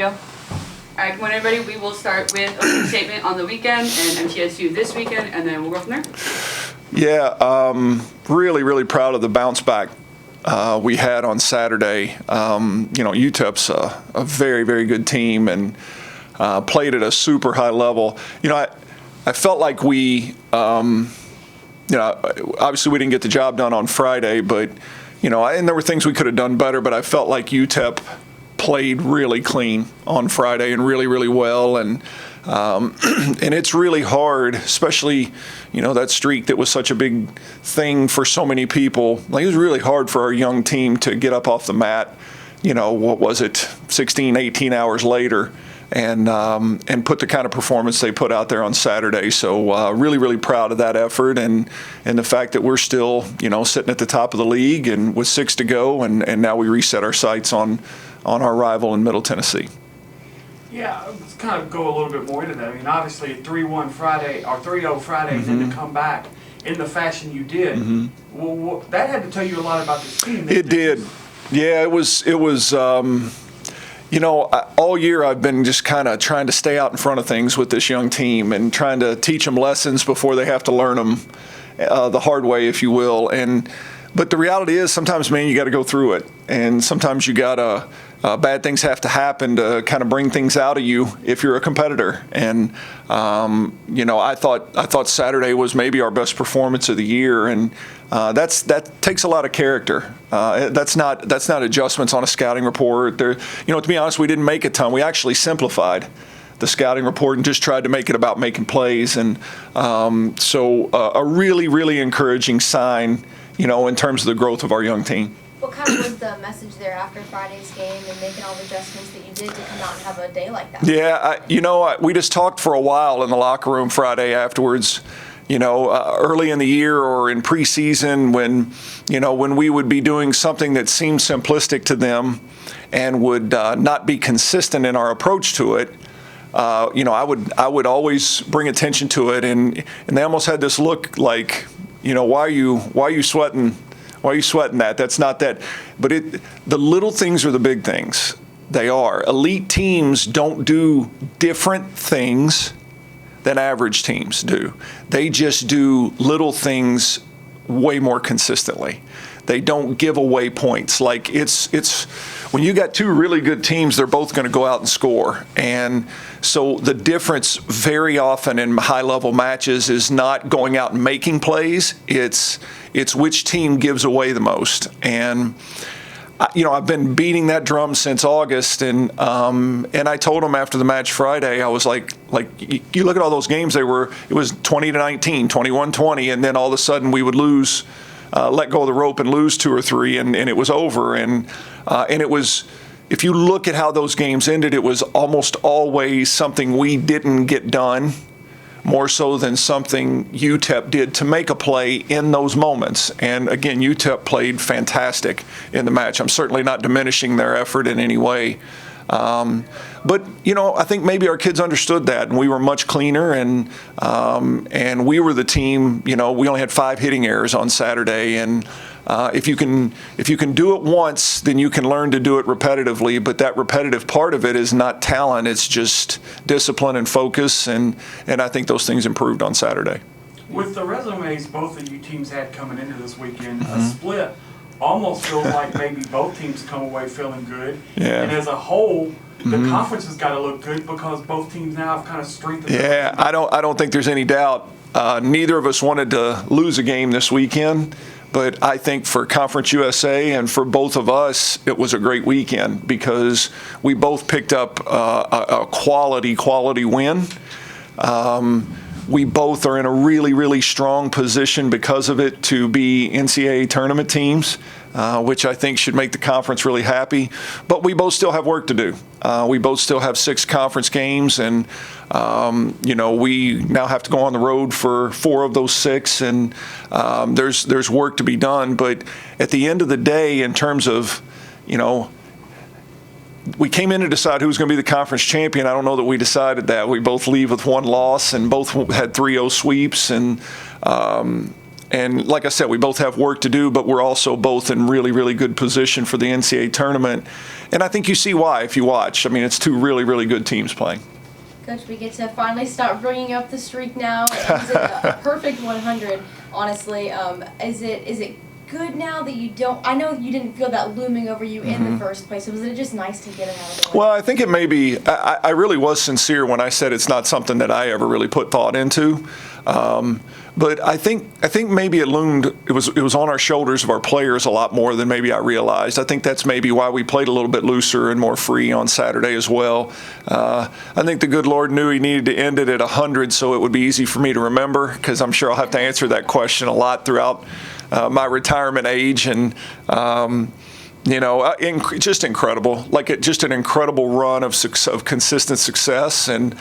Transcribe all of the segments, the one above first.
go? All right, come on, everybody. We will start with opening statement on the weekend and MTSU this weekend, and then we'll go from there. Yeah, really, really proud of the bounce back we had on Saturday. UTEP's a very, very good team and played at a super high level. I felt like we, obviously we didn't get the job done on Friday, but, and there were things we could have done better, but I felt like UTEP played really clean on Friday and really, really well. And it's really hard, especially, that streak that was such a big thing for so many people. Like, it was really hard for our young team to get up off the mat, 16, 18 hours later and put the kind of performance they put out there on Saturday. So really, really proud of that effort and the fact that we're still, sitting at the top of the league and with 6 to go, and now we reset our sights on our rival in Middle Tennessee. Yeah, let's kind of go a little bit more into that. I mean, obviously, a 3-1 Friday or 3-0 Friday, and then to come back in the fashion you did. Well, that had to tell you a lot about this team. It did. Yeah, it was. All year I've been just kind of trying to stay out in front of things with this young team and trying to teach them lessons before they have to learn them the hard way, if you will. But the reality is, sometimes, man, you got to go through it, and sometimes you got to. Bad things have to happen to kind of bring things out of you if you're a competitor. And I thought Saturday was maybe our best performance of the year, and that takes a lot of character. That's not adjustments on a scouting report. To be honest, we didn't make a ton. We actually simplified the scouting report and just tried to make it about making plays. And so a really, really encouraging sign, in terms of the growth of our young team. What kind of was the message there after Friday's game and making all the adjustments that you did to come out and have a day like that? Yeah, we just talked for a while in the locker room Friday afterwards. Early in the year or in preseason when we would be doing something that seemed simplistic to them and would not be consistent in our approach to it. I would always bring attention to it, and they almost had this look like, why are you sweating? Why are you sweating that? That's not that. But the little things are the big things. They are. Elite teams don't do different things than average teams do. They just do little things way more consistently. They don't give away points. Like it's when you got two really good teams, they're both going to go out and score. And so the difference very often in high-level matches is not going out and making plays. It's which team gives away the most. And I've been beating that drum since August, and I told them after the match Friday, I was like you look at all those games, it was 20-19, 21-20, and then all of a sudden we would lose, let go of the rope and lose 2 or 3, and it was over. And it was, if you look at how those games ended, it was almost always something we didn't get done, more so than something UTEP did to make a play in those moments. And again, UTEP played fantastic in the match. I'm certainly not diminishing their effort in any way. But I think maybe our kids understood that, and we were much cleaner, and we were the team. We only had 5 hitting errors on Saturday, and if you can do it once, then you can learn to do it repetitively. But that repetitive part of it is not talent; it's just discipline and focus, and I think those things improved on Saturday. With the resumes both of you teams had coming into this weekend, a split almost feels like maybe both teams come away feeling good. Yeah. And as a whole, the conference has got to look good because both teams now have kind of strengthened. Yeah, I don't think there's any doubt. Neither of us wanted to lose a game this weekend, but I think for Conference USA and for both of us, it was a great weekend because we both picked up a quality win. We both are in a really, really strong position because of it to be NCAA tournament teams, which I think should make the conference really happy. But we both still have work to do. We both still have 6 conference games, and we now have to go on the road for 4 of those 6, and there's work to be done. But at the end of the day, in terms of, we came in to decide who was going to be the conference champion. I don't know that we decided that. We both leave with 1 loss and both had 3-0 sweeps. And and like I said, we both have work to do, but we're also both in really, really good position for the NCAA tournament. And I think you see why if you watch. I mean, it's two really, really good teams playing. Coach, we get to finally start bringing up the streak now. It ends at a perfect 100, honestly. Is it good now that you don't? I know you didn't feel that looming over you in the first place. So was it just nice to get it out of the way? Well, I think it may be. I really was sincere when I said it's not something that I ever really put thought into. But I think maybe it loomed. It was on our shoulders of our players a lot more than maybe I realized. I think that's maybe why we played a little bit looser and more free on Saturday as well. I think the good Lord knew He needed to end it at 100 so it would be easy for me to remember, because I'm sure I'll have to answer that question a lot throughout my retirement age. And just incredible, just an incredible run of consistent success. And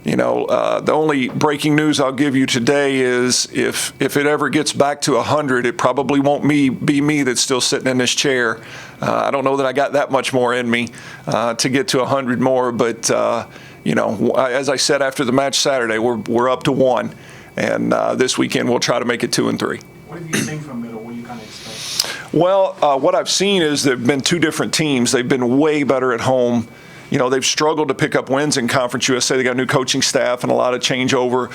the only breaking news I'll give you today is if it ever gets back to 100, it probably won't be me that's still sitting in this chair. I don't know that I got that much more in me to get to 100 more, but as I said after the match Saturday, we're up to 1, and this weekend we'll try to make it 2 and 3. What have you seen from Middle? What do you kind of expect? Well, what I've seen is there have been two different teams. They've been way better at home. They've struggled to pick up wins in Conference USA. They got a new coaching staff and a lot of changeover.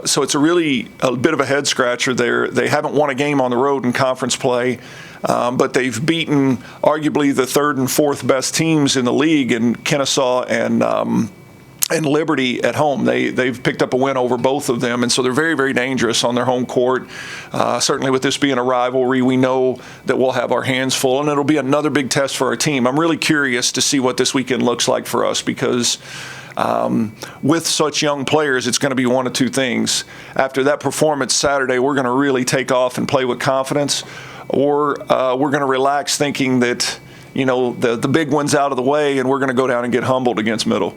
So it's a bit of a head scratcher there. They haven't won a game on the road in conference play, but they've beaten arguably the third and fourth best teams in the league in Kennesaw and Liberty at home. They've picked up a win over both of them, and so they're very, very dangerous on their home court. Certainly with this being a rivalry, we know that we'll have our hands full, and it'll be another big test for our team. I'm really curious to see what this weekend looks like for us, because with such young players, it's going to be one of two things. After that performance Saturday, we're going to really take off and play with confidence, or we're going to relax thinking that the big one's out of the way, and we're going to go down and get humbled against Middle.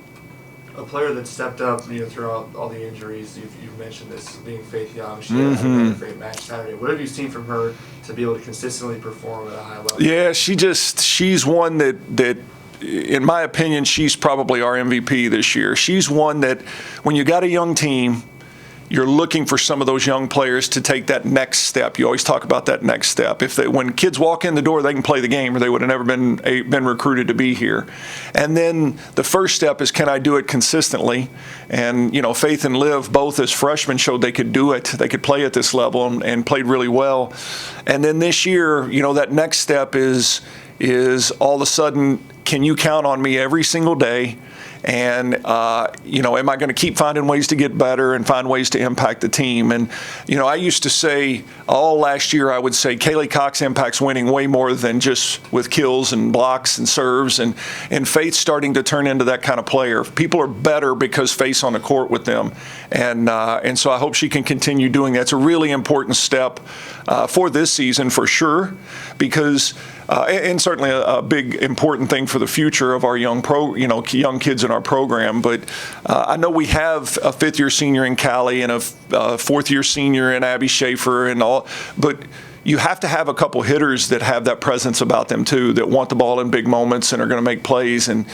A player that stepped up, throughout all the injuries. You've mentioned this, being Faith Young. She had a great match Saturday. What have you seen from her to be able to consistently perform at a high level? Yeah, she's one that, in my opinion, she's probably our MVP this year. She's one that, when you got a young team, you're looking for some of those young players to take that next step. You always talk about that next step. when kids walk in the door, they can play the game, or they would have never been recruited to be here. And then the first step is, can I do it consistently? And Faith and Liv, both as freshmen, showed they could do it. They could play at this level and played really well. And then this year, that next step is all of a sudden, can you count on me every single day? And, am I going to keep finding ways to get better and find ways to impact the team? And, I used to say all last year, I would say Kaylee Cox impacts winning way more than just with kills and blocks and serves. And Faith's starting to turn into that kind of player. People are better because Faith's on the court with them. And so I hope she can continue doing that. It's a really important step for this season for sure, because and certainly a big important thing for the future of our young kids in our program. But I know we have a fifth-year senior in Callie and a fourth-year senior in Abby Schaefer and all, but you have to have a couple hitters that have that presence about them too, that want the ball in big moments and are going to make plays. And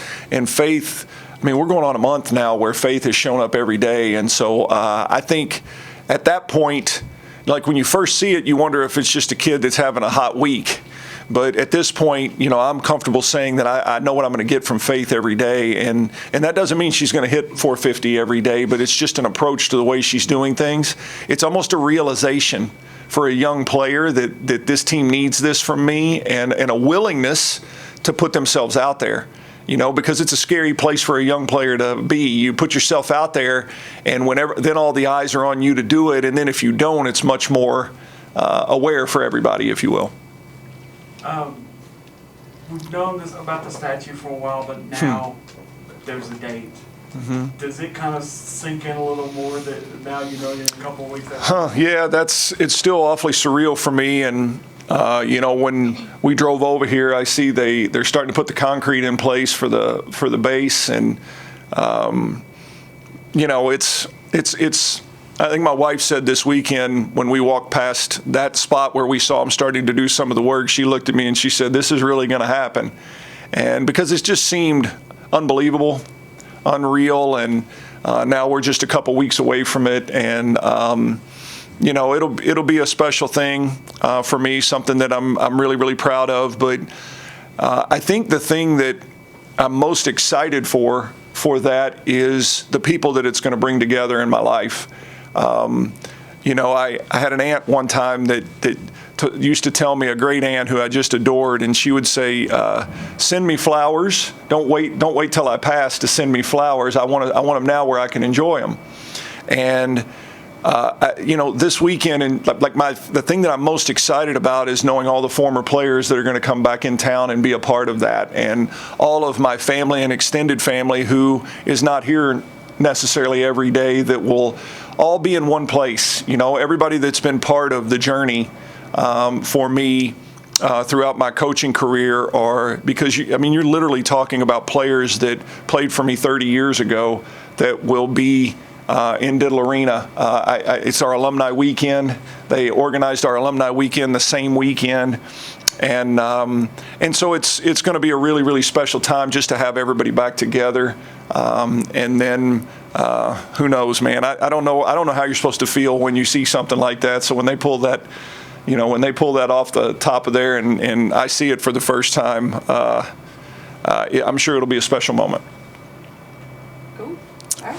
Faith, we're going on a month now where Faith has shown up every day, and so I think at that point, like when you first see it, you wonder if it's just a kid that's having a hot week. But at this point, I'm comfortable saying that I know what I'm going to get from Faith every day. And that doesn't mean she's going to hit 450 every day, but it's just an approach to the way she's doing things. It's almost a realization for a young player that this team needs this from me, and a willingness to put themselves out there. Because it's a scary place for a young player to be. You put yourself out there, and then all the eyes are on you to do it. And then if you don't, it's much more aware for everybody, if you will. We've known about the statue for a while, but now there's a date. Mm-hmm. Does it kind of sink in a little more that now you're in a couple of weeks after? Yeah, it's still awfully surreal for me. And when we drove over here, I see they're starting to put the concrete in place for the base, and it's. I think my wife said this weekend when we walked past that spot where we saw them starting to do some of the work, she looked at me and she said, "This is really going to happen," and because it just seemed unbelievable, unreal, and now we're just a couple weeks away from it, and it'll be a special thing for me, something that I'm really, really proud of. But I think the thing that I'm most excited for that is the people that it's going to bring together in my life. I had an aunt one time that used to tell me, a great aunt who I just adored, and she would say, "Send me flowers. Don't wait till I pass to send me flowers. I want them now where I can enjoy them." And this weekend, and the thing that I'm most excited about is knowing all the former players that are going to come back in town and be a part of that, and all of my family and extended family who is not here necessarily every day, that will all be in one place. Everybody that's been part of the journey for me throughout my coaching career, because you're literally talking about players that played for me 30 years ago that will be in Diddle Arena. It's our alumni weekend. They organized our alumni weekend the same weekend. And so it's going to be a really, really special time just to have everybody back together. And then who knows, man? I don't know how you're supposed to feel when you see something like that. So when they pull that, off the top of there, and I see it for the first time, I'm sure it'll be a special moment. Cool. All right.